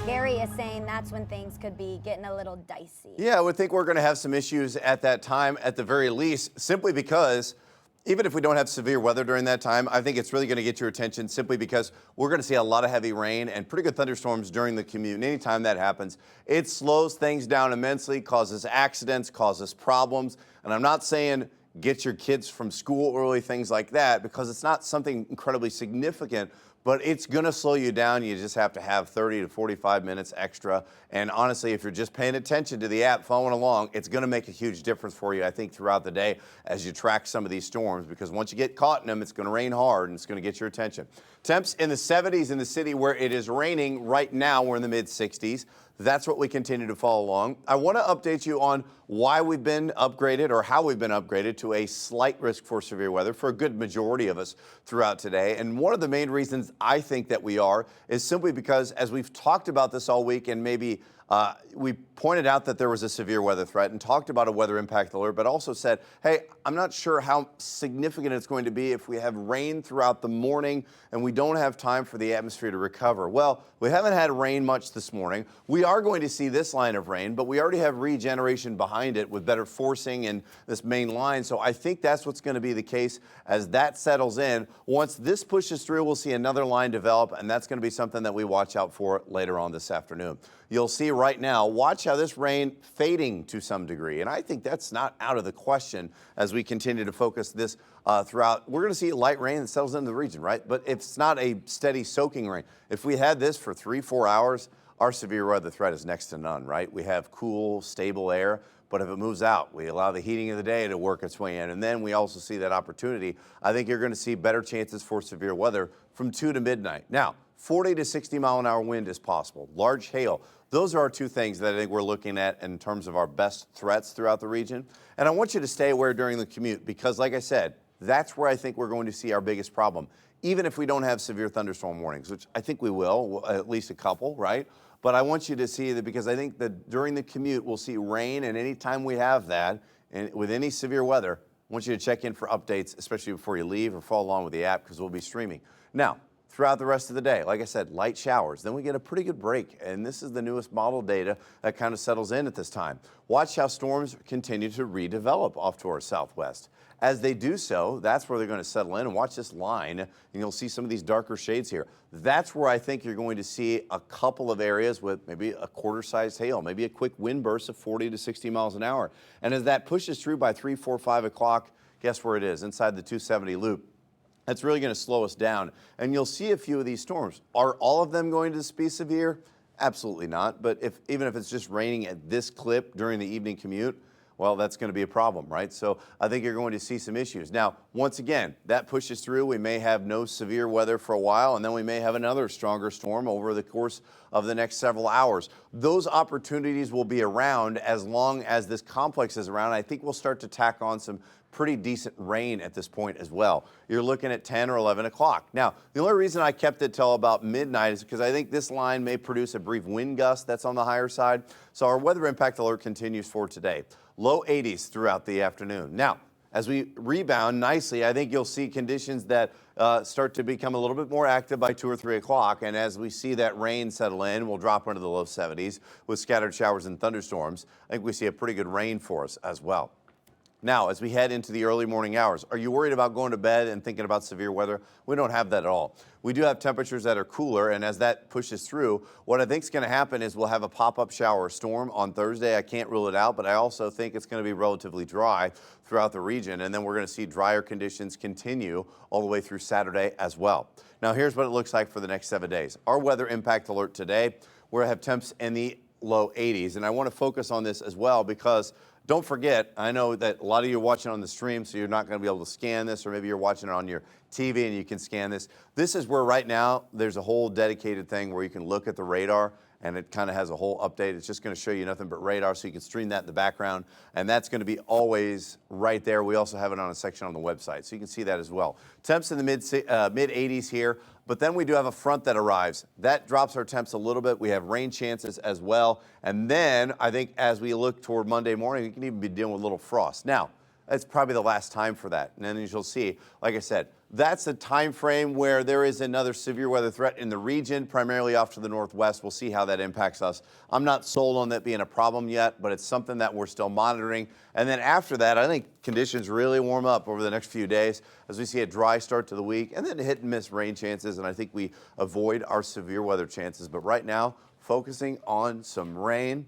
Gary is saying that's when things could be getting a little dicey. Yeah, I would think we're going to have some issues at that time at the very least, simply because even if we don't have severe weather during that time, I think it's really going to get your attention simply because we're going to see a lot of heavy rain and pretty good thunderstorms during the commute. And anytime that happens, it slows things down immensely, causes accidents, causes problems. And I'm not saying get your kids from school early, things like that, because it's not something incredibly significant, but it's going to slow you down. You just have to have 30 to 45 minutes extra. And honestly, if you're just paying attention to the app, following along, it's going to make a huge difference for you, I think, throughout the day as you track some of these storms, because once you get caught in them, it's going to rain hard and it's going to get your attention. Temps in the 70s in the city where it is raining right now. We're in the mid 60s. That's what we continue to follow along. I want to update you on why we've been upgraded or how we've been upgraded to a slight risk for severe weather for a good majority of us throughout today. And one of the main reasons I think that we are is simply because, as we've talked about this all week, and maybe we pointed out that there was a severe weather threat and talked about a weather impact alert, but also said, hey, I'm not sure how significant it's going to be if we have rain throughout the morning and we don't have time for the atmosphere to recover. Well, we haven't had rain much this morning. We are going to see this line of rain, but we already have regeneration behind it with better forcing in this main line. So I think that's what's going to be the case as that settles in. Once this pushes through, we'll see another line develop, and that's going to be something that we watch out for later on this afternoon. You'll see right now, watch how this rain fading to some degree. And I think that's not out of the question as we continue to focus this throughout. We're going to see light rain that settles into the region, right? But it's not a steady soaking rain. If we had this for 3-4 hours, our severe weather threat is next to none, right? We have cool, stable air. But if it moves out, we allow the heating of the day to work its way in. And then we also see that opportunity. I think you're going to see better chances for severe weather from 2 to midnight. Now, 40 to 60 mile an hour wind is possible. Large hail. Those are our two things that I think we're looking at in terms of our best threats throughout the region. And I want you to stay aware during the commute because, like I said, that's where I think we're going to see our biggest problem. Even if we don't have severe thunderstorm warnings, which I think we will, at least a couple, right? But I want you to see that because I think that during the commute, we'll see rain, and anytime we have that, and with any severe weather, I want you to check in for updates, especially before you leave or follow along with the app because we'll be streaming. Now, throughout the rest of the day, like I said, light showers. Then we get a pretty good break, and this is the newest model data that kind of settles in at this time. Watch how storms continue to redevelop off to our southwest. As they do so, that's where they're going to settle in. And watch this line, and you'll see some of these darker shades here. That's where I think you're going to see a couple of areas with maybe a quarter-sized hail, maybe a quick wind burst of 40 to 60 miles an hour. And as that pushes through by 3, 4, 5 o'clock, guess where it is? Inside the 270 loop. That's really going to slow us down. And you'll see a few of these storms. Are all of them going to be severe? Absolutely not. But even if it's just raining at this clip during the evening commute, well, that's going to be a problem, right? So I think you're going to see some issues. Now, once again, that pushes through. We may have no severe weather for a while, and then we may have another stronger storm over the course of the next several hours. Those opportunities will be around as long as this complex is around. I think we'll start to tack on some pretty decent rain at this point as well. You're looking at 10 or 11 o'clock. Now, the only reason I kept it till about midnight is because I think this line may produce a brief wind gust that's on the higher side. So our weather impact alert continues for today. Low 80s throughout the afternoon. Now, as we rebound nicely, I think you'll see conditions that start to become a little bit more active by 2 or 3 o'clock. And as we see that rain settle in, we'll drop into the low 70s with scattered showers and thunderstorms. I think we see a pretty good rain for us as well. Now, as we head into the early morning hours, are you worried about going to bed and thinking about severe weather? We don't have that at all. We do have temperatures that are cooler, and as that pushes through, what I think is going to happen is we'll have a pop-up shower or storm on Thursday. I can't rule it out, but I also think it's going to be relatively dry throughout the region, and then we're going to see drier conditions continue all the way through Saturday as well. Now, here's what it looks like for the next 7 days. Our weather impact alert today, we're going to have temps in the low 80s, and I want to focus on this as well because don't forget, I know that a lot of you are watching on the stream, so you're not going to be able to scan this, or maybe you're watching it on your TV and you can scan this. This is where right now there's a whole dedicated thing where you can look at the radar, and it kind of has a whole update. It's just going to show you nothing but radar, so you can stream that in the background, and that's going to be always right there. We also have it on a section on the website, so you can see that as well. Temps in the mid 80s here. But then we do have a front that arrives. That drops our temps a little bit. We have rain chances as well. And then I think as we look toward Monday morning, we can even be dealing with a little frost. Now, That's probably the last time for that. And then as you'll see, like I said, that's a time frame where there is another severe weather threat in the region, primarily off to the northwest. We'll see how that impacts us. I'm not sold on that being a problem yet, but it's something that we're still monitoring. And then after that, I think conditions really warm up over the next few days as we see a dry start to the week and then hit and miss rain chances. And I think we avoid our severe weather chances. But right now, focusing on some rain